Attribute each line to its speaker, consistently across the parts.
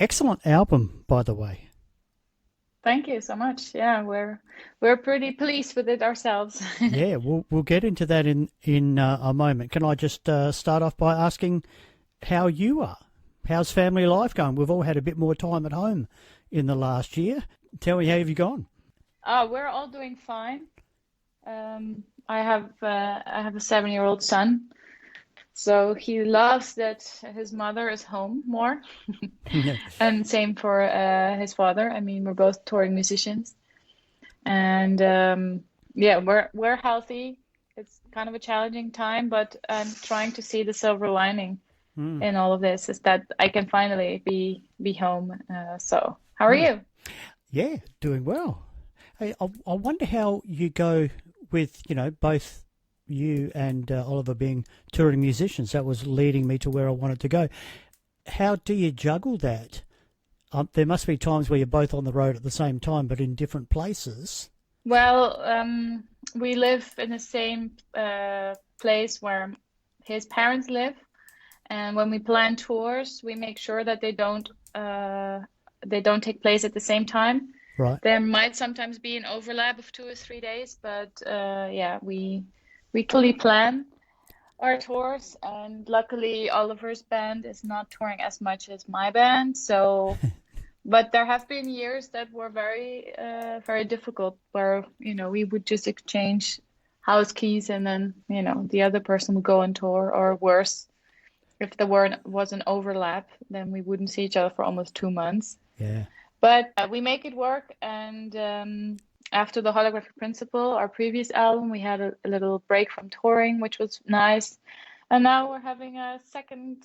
Speaker 1: Excellent album, by the way.
Speaker 2: Thank you so much. Yeah, we're pretty pleased with it ourselves.
Speaker 1: Yeah, we'll get into that in a moment. Can I just start off by asking how you are? How's family life going? We've all had a bit more time at home in the last year. Tell me, how have you gone?
Speaker 2: We're all doing fine. I have a 7-year-old son, so he loves that his mother is home more, and same for his father. I mean, we're both touring musicians, and yeah, we're healthy. It's kind of a challenging time, but I'm trying to see the silver lining
Speaker 1: Mm,
Speaker 2: in all of this is that I can finally be home. So how are
Speaker 1: mm.
Speaker 2: you?
Speaker 1: Yeah, doing well. Hey, I wonder how you go with, both you and Oliver being touring musicians. That was leading me to where I wanted to go. How do you juggle that? There must be times where you're both on the road at the same time, but in different places.
Speaker 2: Well, we live in the same place where his parents live, and when we plan tours, we make sure that they don't take place at the same time.
Speaker 1: Right.
Speaker 2: There might sometimes be an overlap of 2 or 3 days, but yeah, we fully plan our tours, and luckily Oliver's band is not touring as much as my band, so but there have been years that were very difficult where, we would just exchange house keys and then, the other person would go on tour, or worse, if there was an overlap, then we wouldn't see each other for almost 2 months.
Speaker 1: Yeah.
Speaker 2: But we make it work. And after the Holographic Principle, our previous album, we had a little break from touring, which was nice. And now we're having a second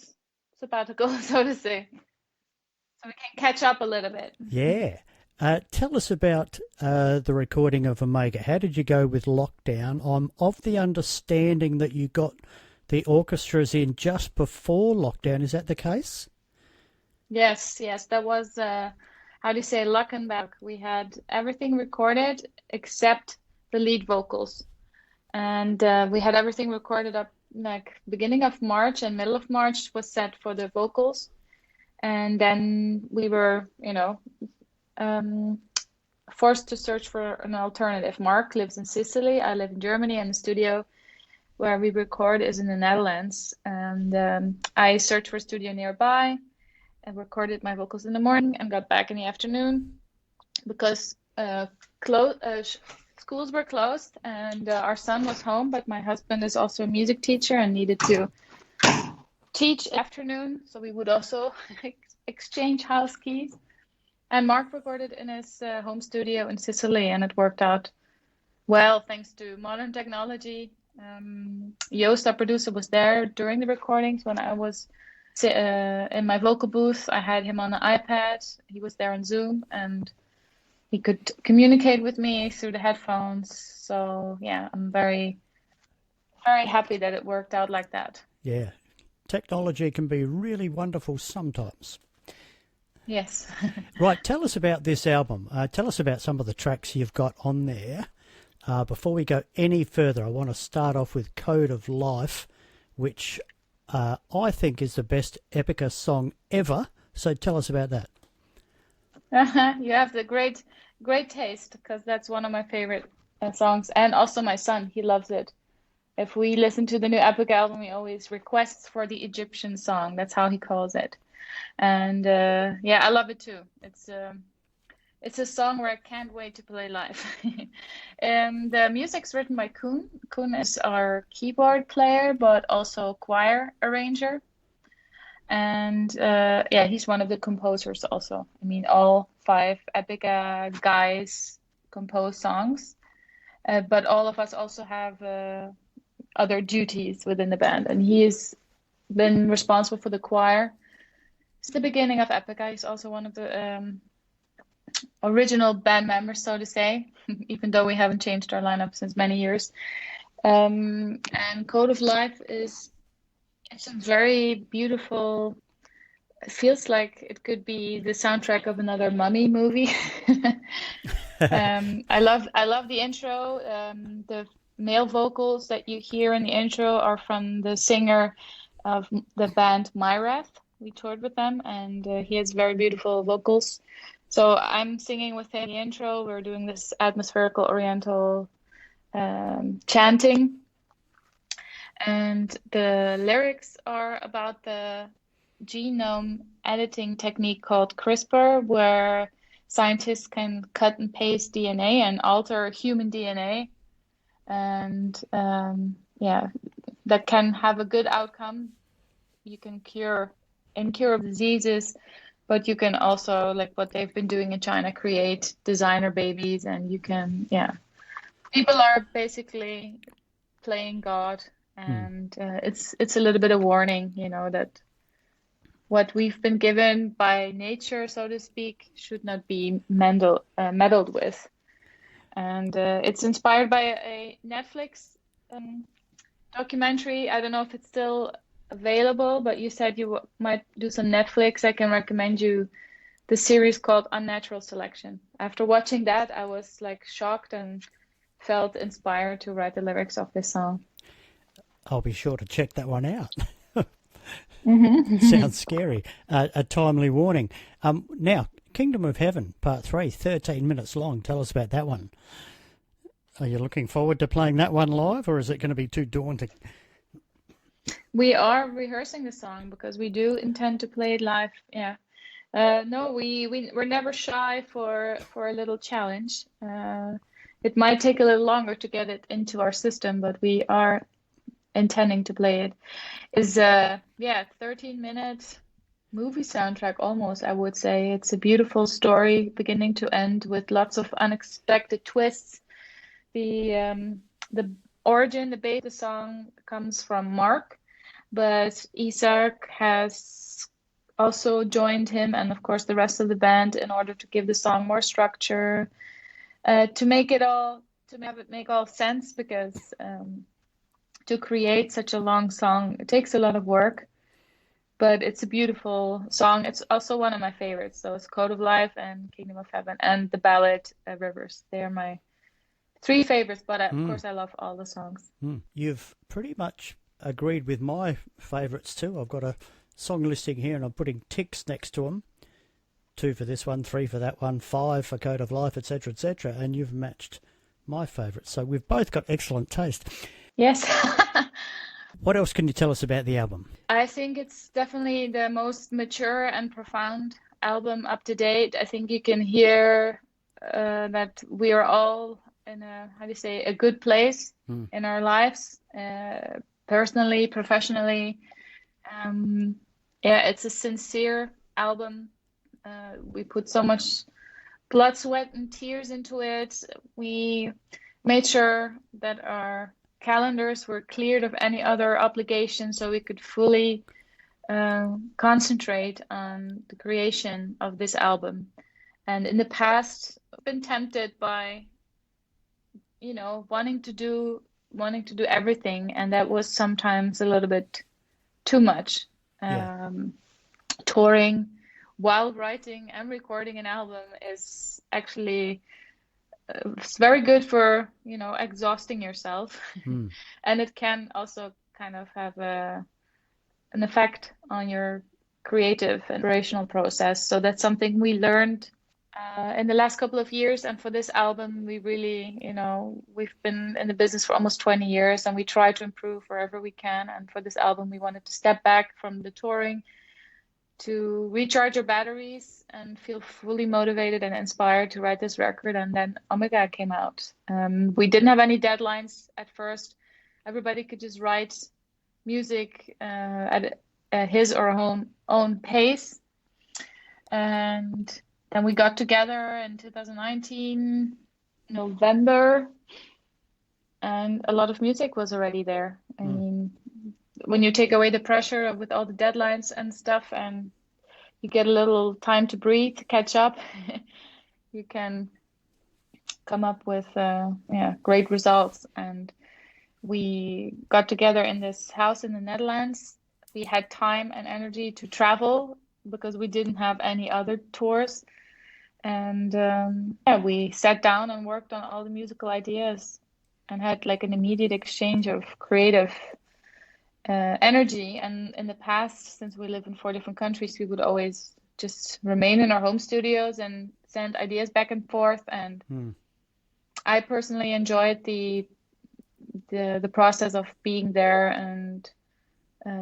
Speaker 2: sabbatical, so to say. So we can catch up a little bit.
Speaker 1: Yeah. Tell us about the recording of Omega. How did you go with lockdown? I'm of the understanding that you got the orchestras in just before lockdown. Is that the case?
Speaker 2: Yes, yes, that was how do you say, luck and back. We had everything recorded except the lead vocals, and we had everything recorded up like beginning of March, and middle of March was set for the vocals, and then we were, um, forced to search for an alternative. Mark lives in Sicily, I live in Germany, and the studio where we record is in the Netherlands, and I searched for a studio nearby and recorded my vocals in the morning and got back in the afternoon because schools were closed, and our son was home, but my husband is also a music teacher and needed to teach afternoon, so we would also exchange house keys. And Mark recorded in his home studio in Sicily, and it worked out well thanks to modern technology. Joost, our producer, was there during the recordings when I was in my vocal booth. I had him on the iPad. He was there on Zoom, and he could communicate with me through the headphones. So yeah, I'm very, very happy that it worked out like that.
Speaker 1: Yeah. Technology can be really wonderful sometimes.
Speaker 2: Yes.
Speaker 1: Right, tell us about this album. Tell us about some of the tracks you've got on there. Before we go any further, I want to start off with Code of Life, which I think is the best Epica song ever. So tell us about that.
Speaker 2: You have the great taste, because that's one of my favorite songs, and also my son, he loves it. If we listen to the new Epic album, he always requests for the Egyptian song. That's how he calls it. And yeah, I love it too. It's a song where I can't wait to play live. And the music's written by Koen. Koen is our keyboard player, but also choir arranger. And yeah, he's one of the composers also. I mean, all five Epica guys compose songs, but all of us also have other duties within the band. And he has been responsible for the choir. It's the beginning of Epica. He's also one of the original band members, so to say, even though we haven't changed our lineup since many years. And Code of Life it's a very beautiful. It feels like it could be the soundtrack of another Mummy movie. I love the intro. The male vocals that you hear in the intro are from the singer of the band Myreth. We toured with them, and he has very beautiful vocals. So I'm singing with him the intro. We're doing this atmospherical Oriental chanting, and the lyrics are about the genome editing technique called CRISPR, where scientists can cut and paste DNA and alter human DNA, and yeah, that can have a good outcome. You can cure incurable diseases, but you can also, like what they've been doing in China, create designer babies, and you can, yeah, people are basically playing God, and it's a little bit of warning, that what we've been given by nature, so to speak, should not be meddled with. And it's inspired by a Netflix documentary. I don't know if it's still available, but you said you might do some Netflix. I can recommend you the series called Unnatural Selection. After watching that, I was like shocked and felt inspired to write the lyrics of this song.
Speaker 1: I'll be sure to check that one out.
Speaker 2: Mm-hmm.
Speaker 1: Sounds scary. A timely warning. Now, Kingdom of Heaven, Part 3, 13 minutes long. Tell us about that one. Are you looking forward to playing that one live, or is it going to be too daunting?
Speaker 2: We are rehearsing the song because we do intend to play it live. Yeah. No, we're never shy for a little challenge. It might take a little longer to get it into our system, but we are intending to play it. Is 13-minute movie soundtrack almost, I would say. It's a beautiful story beginning to end with lots of unexpected twists. The origin, the base of the song comes from Mark, but Isaac has also joined him, and of course the rest of the band, in order to give the song more structure, to have it make all sense, because to create such a long song, it takes a lot of work, but it's a beautiful song. It's also one of my favorites. So it's Code of Life and Kingdom of Heaven and the ballad Rivers. They are my three favorites, but of course I love all the songs.
Speaker 1: You've pretty much agreed with my favourites too. I've got a song listing here and I'm putting ticks next to them. 2 for this one, 3 for that one, 5 for Code of Life, etc., etc. And you've matched my favourites. So we've both got excellent taste.
Speaker 2: Yes.
Speaker 1: What else can you tell us about the album?
Speaker 2: I think it's definitely the most mature and profound album up to date. I think you can hear that we are all in a good place in our lives, personally, professionally. It's a sincere album. We put so much blood, sweat, and tears into it. We made sure that our calendars were cleared of any other obligations, so we could fully concentrate on the creation of this album. And in the past, I've been tempted by, wanting to do everything, and that was sometimes a little bit too much. Touring while writing and recording an album is actually it's very good for, exhausting yourself. And it can also kind of have an effect on your creative and operational process. So that's something we learned in the last couple of years. And for this album, we really, we've been in the business for almost 20 years and we try to improve wherever we can. And for this album, we wanted to step back from the touring to recharge our batteries and feel fully motivated and inspired to write this record. And then Omega came out. We didn't have any deadlines at first. Everybody could just write music at his or her own pace. And then we got together in 2019, November, and a lot of music was already there. I mean, when you take away the pressure with all the deadlines and stuff and you get a little time to breathe, catch up, you can come up with great results. And we got together in this house in the Netherlands. We had time and energy to travel because we didn't have any other tours. And we sat down and worked on all the musical ideas and had like an immediate exchange of creative energy. And in the past, since we live in 4 different countries, we would always just remain in our home studios and send ideas back and forth. And I personally enjoyed the process of being there and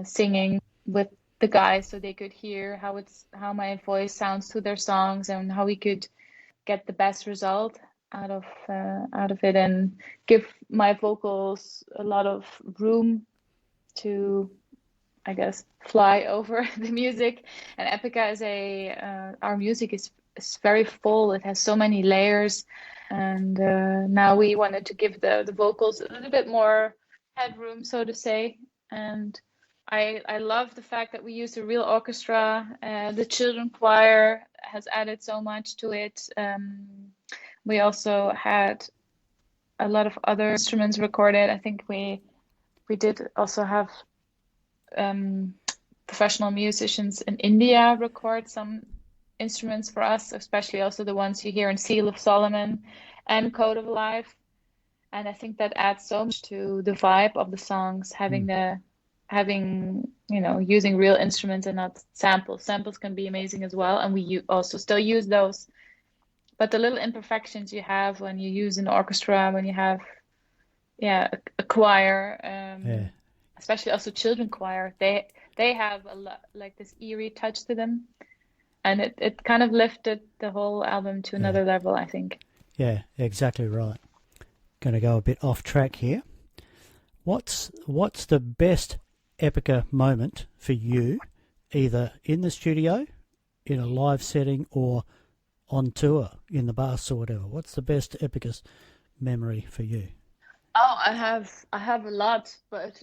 Speaker 2: singing with the guys, so they could hear how my voice sounds to their songs and how we could get the best result out of it, and give my vocals a lot of room to, I guess, fly over the music. And Epica is our music is very full. It has so many layers, and now we wanted to give the vocals a little bit more headroom, so to say. And I love the fact that we use a real orchestra. The children choir has added so much to it. We also had a lot of other instruments recorded. I think we did also have professional musicians in India record some instruments for us, especially also the ones you hear in Seal of Solomon and Code of Life. And I think that adds so much to the vibe of the songs, using real instruments and not samples. Samples can be amazing as well, and we also still use those. But the little imperfections you have when you use an orchestra, when you have a choir, especially also children choir, they have a lot like this eerie touch to them, and it kind of lifted the whole album to another level, I think.
Speaker 1: Yeah, exactly right. Going to go a bit off track here. What's the best Epica moment for you, either in the studio, in a live setting, or on tour in the bus or whatever? What's the best Epica's memory for you?
Speaker 2: Oh, I have a lot, but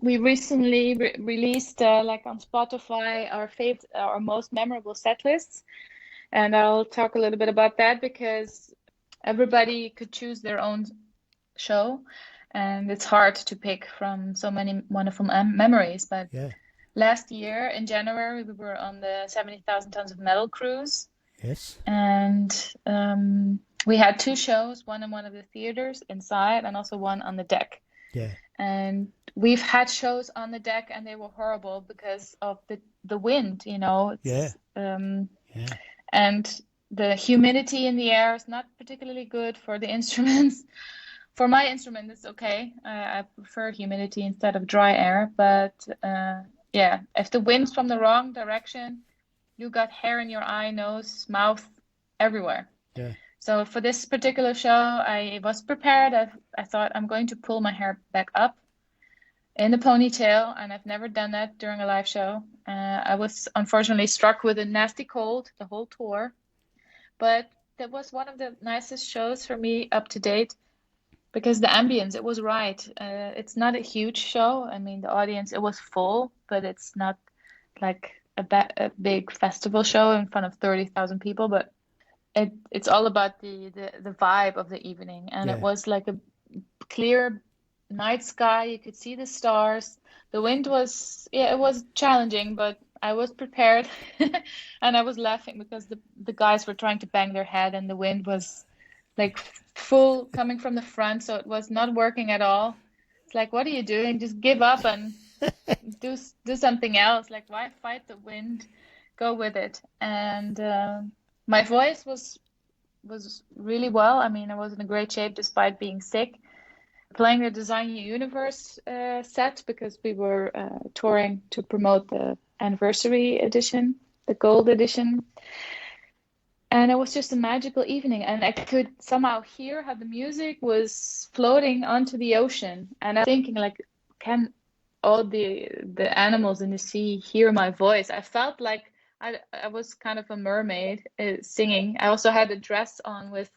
Speaker 2: we recently released like on Spotify our most memorable set lists, and I'll talk a little bit about that because everybody could choose their own show, and it's hard to pick from so many wonderful memories. But last year in January, we were on the 70,000 Tons of Metal cruise.
Speaker 1: Yes.
Speaker 2: And we had 2 shows, one in one of the theaters inside and also one on the deck.
Speaker 1: Yeah.
Speaker 2: And we've had shows on the deck and they were horrible because of the wind, It's, and the humidity in the air is not particularly good for the instruments. For my instrument, it's okay. I prefer humidity instead of dry air. But if the wind's from the wrong direction, you got hair in your eye, nose, mouth, everywhere.
Speaker 1: Yeah.
Speaker 2: So for this particular show, I was prepared. I thought I'm going to pull my hair back up in a ponytail, and I've never done that during a live show. I was unfortunately struck with a nasty cold the whole tour, but that was one of the nicest shows for me up to date because the ambience, it was right. It's not a huge show. I mean, the audience, it was full, but it's not like a big festival show in front of 30,000 people, but it's all about the vibe of the evening. And it was like a clear night sky. You could see the stars. The wind was, it was challenging, but I was prepared. And I was laughing because the guys were trying to bang their head and the wind was like full coming from the front. So it was not working at all. It's like, what are you doing? Just give up and do something else. Like, why fight the wind? Go with it. And my voice was really well. I mean, I was in a great shape despite being sick. Playing the Design Your Universe set because we were touring to promote the anniversary edition, the gold edition. And it was just a magical evening, and I could somehow hear how the music was floating onto the ocean. And I'm thinking, like, can all the animals in the sea hear my voice? I felt like I was kind of a mermaid singing. I also had a dress on with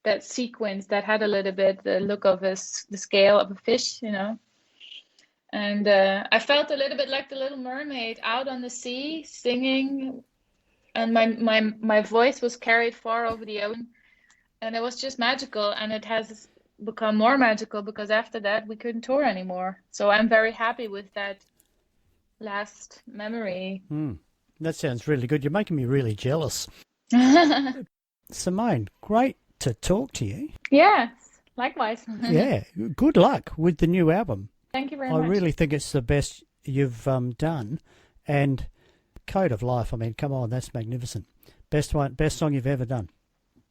Speaker 2: that sequence that had a little bit the look of the scale of a fish, And I felt a little bit like the Little Mermaid out on the sea singing. And my voice was carried far over the ocean, and it was just magical. And it has become more magical because after that we couldn't tour anymore. So I'm very happy with that last memory.
Speaker 1: That sounds really good. You're making me really jealous. Simone, great to talk to you.
Speaker 2: Yes, likewise.
Speaker 1: Yeah, good luck with the new album.
Speaker 2: Thank you very
Speaker 1: I
Speaker 2: much.
Speaker 1: really think it's the best you've done. And Code of Life, I mean, come on, that's magnificent. Best song you've ever done.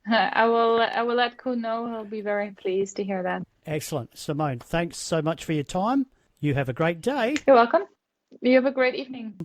Speaker 2: I will let Koen know. He'll be very pleased to hear that.
Speaker 1: Excellent. Simone, thanks so much for your time. You have a great day.
Speaker 2: You're welcome. You have a great evening.